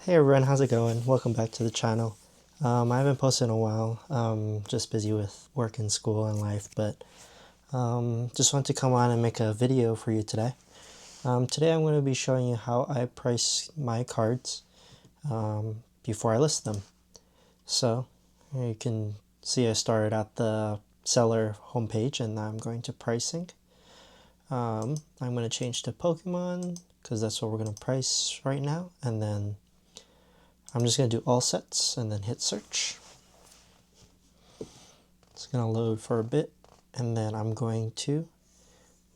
Hey everyone, how's it going? Welcome back to the channel. I haven't posted in a while, just busy with work and school and life, but just wanted to come on and make a video for you today. Today I'm going to be showing you how I price my cards before I list them. So you can see I started at the seller homepage and now I'm going to pricing. I'm going to change to Pokemon because that's what we're going to price right now, and then I'm just going to do all sets and then hit search. It's going to load for a bit, and then I'm going to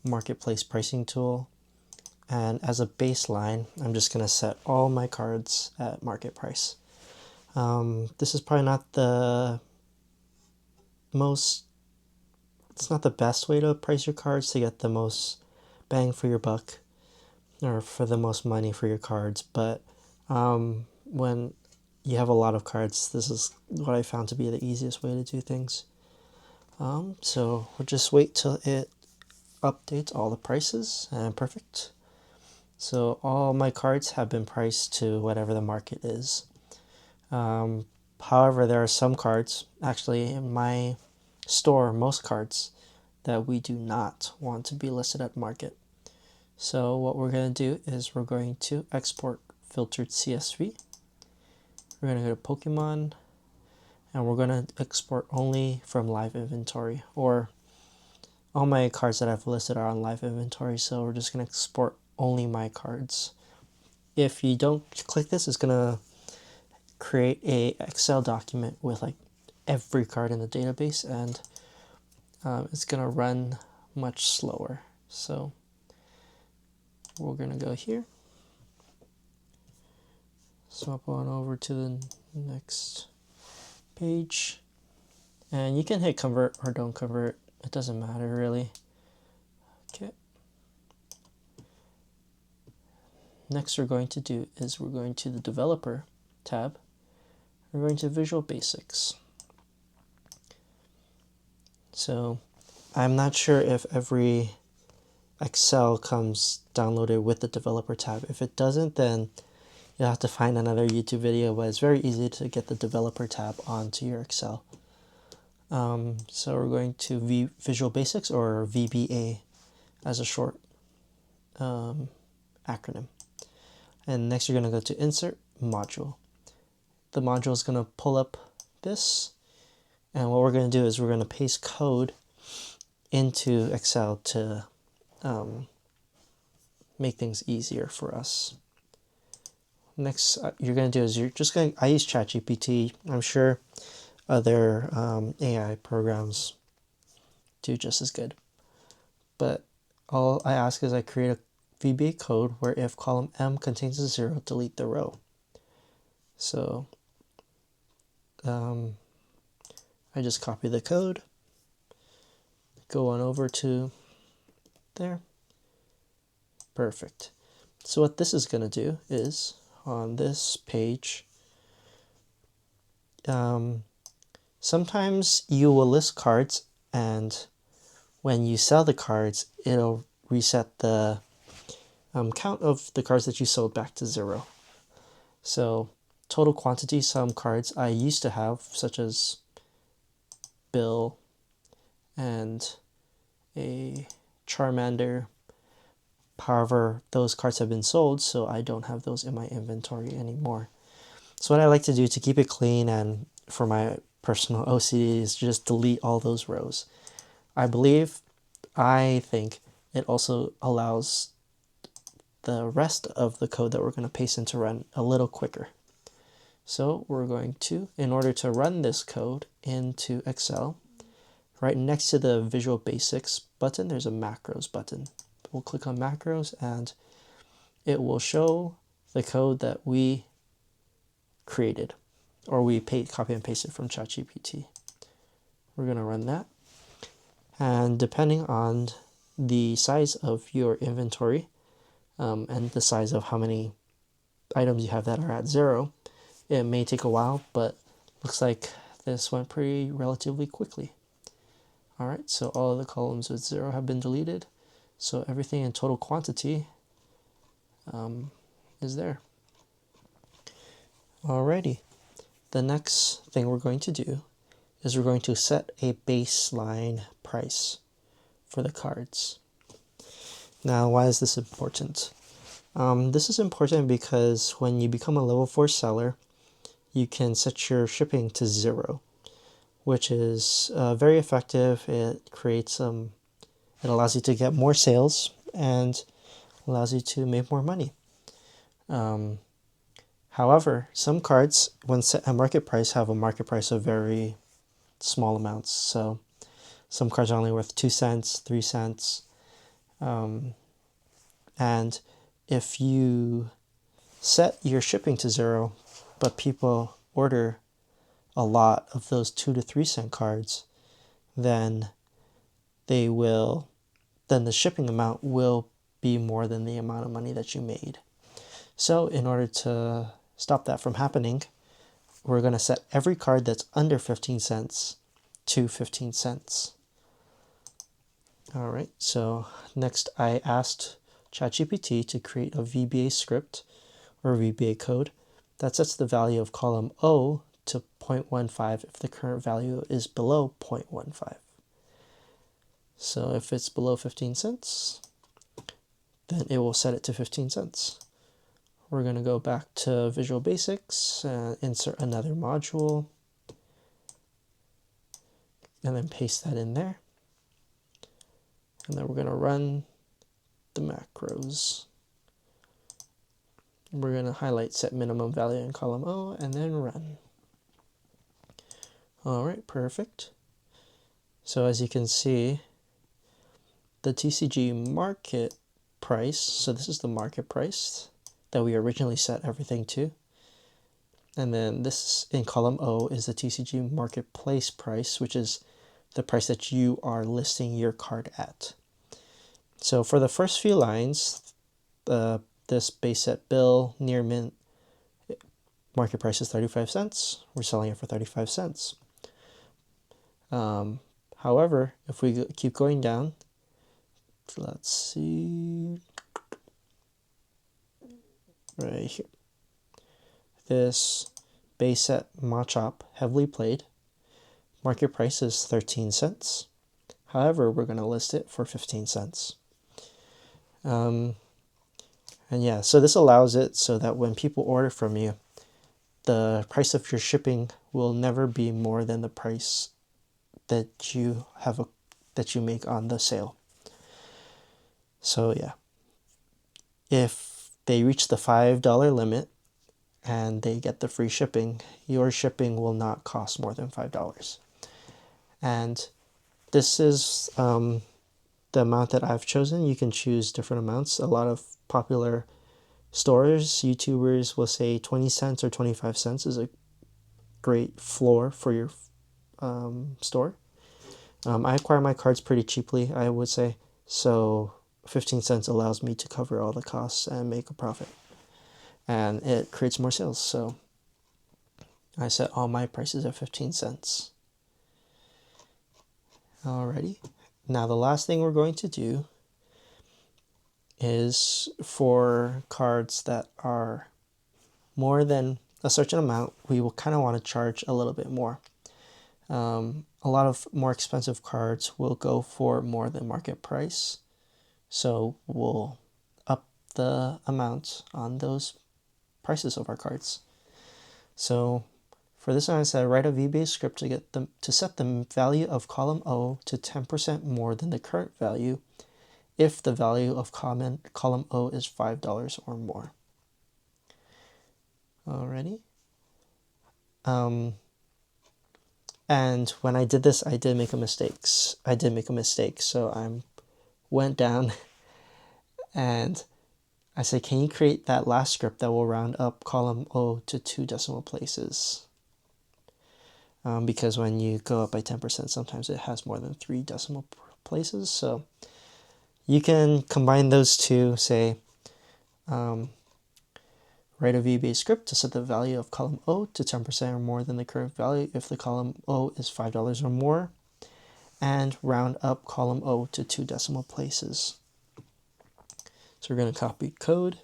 marketplace pricing tool, and as a baseline I'm just going to set all my cards at market price. This is probably not the it's not the best way to price your cards to get the most bang for your buck or for the most money for your cards, but when you have a lot of cards, this is what I found to be the easiest way to do things. So we'll just wait till it updates all the prices, and perfect. So all my cards have been priced to whatever the market is. However, there are some cards, actually in my store, most cards, that we do not want to be listed at market. So what we're going to do is we're going to export filtered CSV. We're going to go to Pokemon, and we're going to export only from live inventory, or all my cards that I've listed are on live inventory, so we're just going to export only my cards. If you don't click this, it's going to create a Excel document with like every card in the database, and it's going to run much slower. So we're going to go here, swap on over to the next page, and you can hit convert or don't convert, it doesn't matter really. Okay. Next we're going to do is we're going to the developer tab. We're going to Visual Basics. So I'm not sure if every Excel comes downloaded with the developer tab. If it doesn't, then you'll have to find another YouTube video, but it's very easy to get the developer tab onto your Excel. So we're going to Visual Basics, or VBA as a short acronym. And next you're going to go to Insert Module. The module is going to pull up this, and what we're going to do is we're going to paste code into Excel to make things easier for us. Next you're going to do is you're just going to, I use Chatgpt. I'm sure other AI programs do just as good, but all I ask is I create a VBA code where if column M contains a 0, delete the row. So I just copy the code, go on over to there. Perfect. So what this is going to do is on this page, sometimes you will list cards, and when you sell the cards, it'll reset the count of the cards that you sold back to 0. So total quantity, some cards I used to have, such as Bill and a Charmander. However, those cards have been sold, so I don't have those in my inventory anymore. So what I like to do to keep it clean and for my personal OCD is just delete all those rows. I think it also allows the rest of the code that we're going to paste in to run a little quicker. So we're going to, in order to run this code into Excel, right next to the Visual Basics button, there's a Macros button. We'll click on Macros, and it will show the code that we created, or we copy and pasted from Chatgpt. We're going to run that, and depending on the size of your inventory and the size of how many items you have that are at 0, it may take a while, but looks like this went pretty relatively quickly. Alright, so all of the columns with 0 have been deleted, so everything in total quantity is there. Alrighty, the next thing we're going to do is we're going to set a baseline price for the cards. Now, why is this important? This is important because when you become a level 4 seller, you can set your shipping to 0, which is very effective. It creates it allows you to get more sales and allows you to make more money. However, some cards, when set at market price, have a market price of very small amounts. So some cards are only worth 2 cents, 3 cents. And if you set your shipping to 0, but people order a lot of those 2 to 3 cent cards, then the shipping amount will be more than the amount of money that you made. So in order to stop that from happening, we're going to set every card that's under 15 cents to 15 cents. All right, so next I asked Chatgpt to create a VBA script or VBA code that sets the value of column O to 0.15 if the current value is below 0.15. So if it's below 15 cents, then it will set it to 15 cents. We're going to go back to Visual Basics and insert another module and then paste that in there. And then we're going to run the macros. We're going to highlight set minimum value in column O and then run. All right, perfect. So as you can see, the TCG market price, so this is the market price that we originally set everything to. And then this in column O is the TCG marketplace price, which is the price that you are listing your card at. So for the first few lines, this base set bill near mint market price is 35 cents. We're selling it for 35 cents. However, if we keep going down, let's see, right here, this base set Machop heavily played, market price is 13 cents. However, we're going to list it for 15 cents. And yeah, so this allows it so that when people order from you, the price of your shipping will never be more than the price that you make on the sale. So yeah, if they reach the $5 limit and they get the free shipping, your shipping will not cost more than $5. And this is the amount that I've chosen. You can choose different amounts. A lot of popular stores, YouTubers will say 20 cents or 25 cents is a great floor for your store. I acquire my cards pretty cheaply, I would say, so 15 cents allows me to cover all the costs and make a profit. And it creates more sales, so I set all my prices at 15 cents. Alrighty, now the last thing we're going to do is for cards that are more than a certain amount, we will kind of want to charge a little bit more. A lot of more expensive cards will go for more than market price, so we'll up the amount on those prices of our cards. So for this one, I said write a VBA script to set the value of column O to 10% more than the current value if the value of column O is $5 or more. Alrighty. And when I did this, I did make a mistake. So I went down and I said, can you create that last script that will round up column O to 2 decimal places? Because when you go up by 10%, sometimes it has more than 3 decimal places. So you can combine those two, say, write a VBA script to set the value of column O to 10% or more than the current value if the column O is $5 or more, and round up column O to 2 decimal places. So we're going to copy code,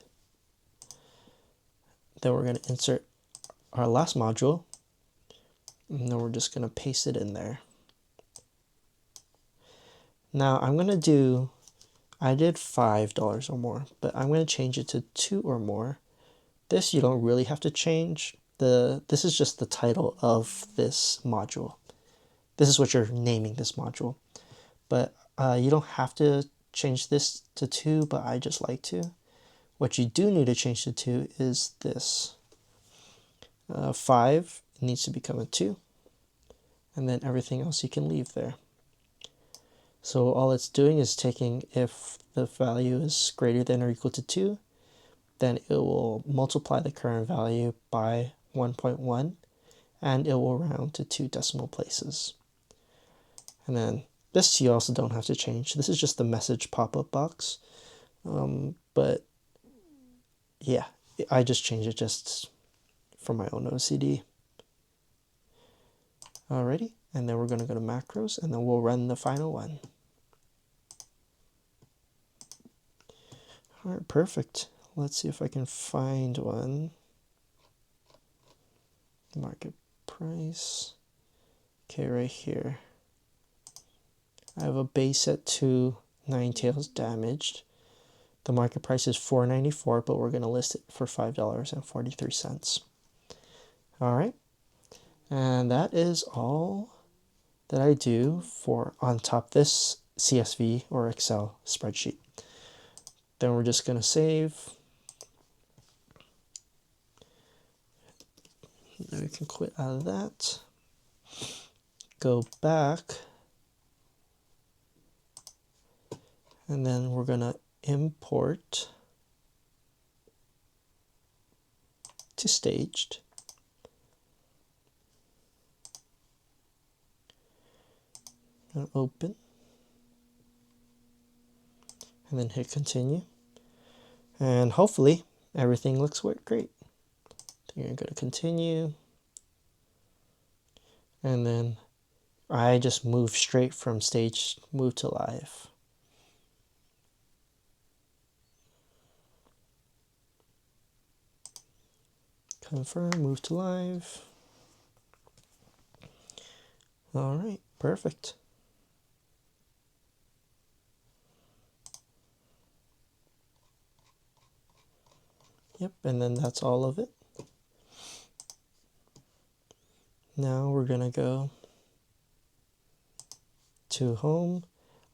then we're going to insert our last module, and then we're just going to paste it in there. Now I'm going to do, I did $5 or more, but I'm going to change it to 2 or more. This you don't really have to change. This is just the title of this module. This is what you're naming this module. But you don't have to change this to 2, but I just like to. What you do need to change to 2 is this. 5 needs to become a 2. And then everything else you can leave there. So all it's doing is taking, if the value is greater than or equal to 2, then it will multiply the current value by 1.1, and it will round to 2 decimal places. And then this you also don't have to change. This is just the message pop-up box. But yeah, I just changed it just for my own OCD. Alrighty, and then we're going to go to macros, and then we'll run the final one. Alright, perfect. Let's see if I can find one. Market price. Okay, right here. I have a base at 2, 9 tails damaged. The market price is $4.94, but we're going to list it for $5.43. Alright, and that is all that I do for on top this CSV or Excel spreadsheet. Then we're just going to save. Then we can quit out of that. Go back. And then we're going to import to staged. And open. And then hit continue. And hopefully everything looks great. You're going to go to continue. And then I just move straight from stage, move to live. Confirm, move to live. All right, perfect. Yep, and then that's all of it. Now we're gonna go to home.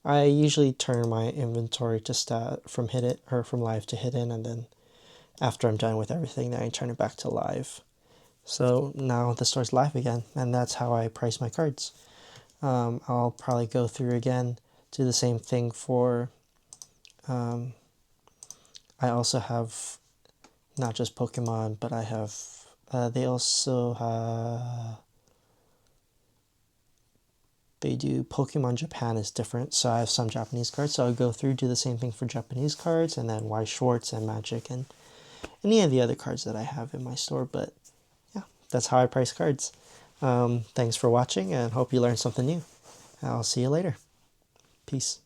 I usually turn my inventory to stat from hidden or from live to hidden, and then after I'm done with everything, then I turn it back to live. So now the store's live again, and that's how I price my cards. I'll probably go through again, do the same thing for. I also have not just Pokemon, but I have. They also have. They do Pokemon Japan is different, so I have some Japanese cards. So I'll go through, do the same thing for Japanese cards, and then Y Schwartz and Magic and any of the other cards that I have in my store. But yeah, that's how I price cards. Thanks for watching, and hope you learned something new. I'll see you later. Peace.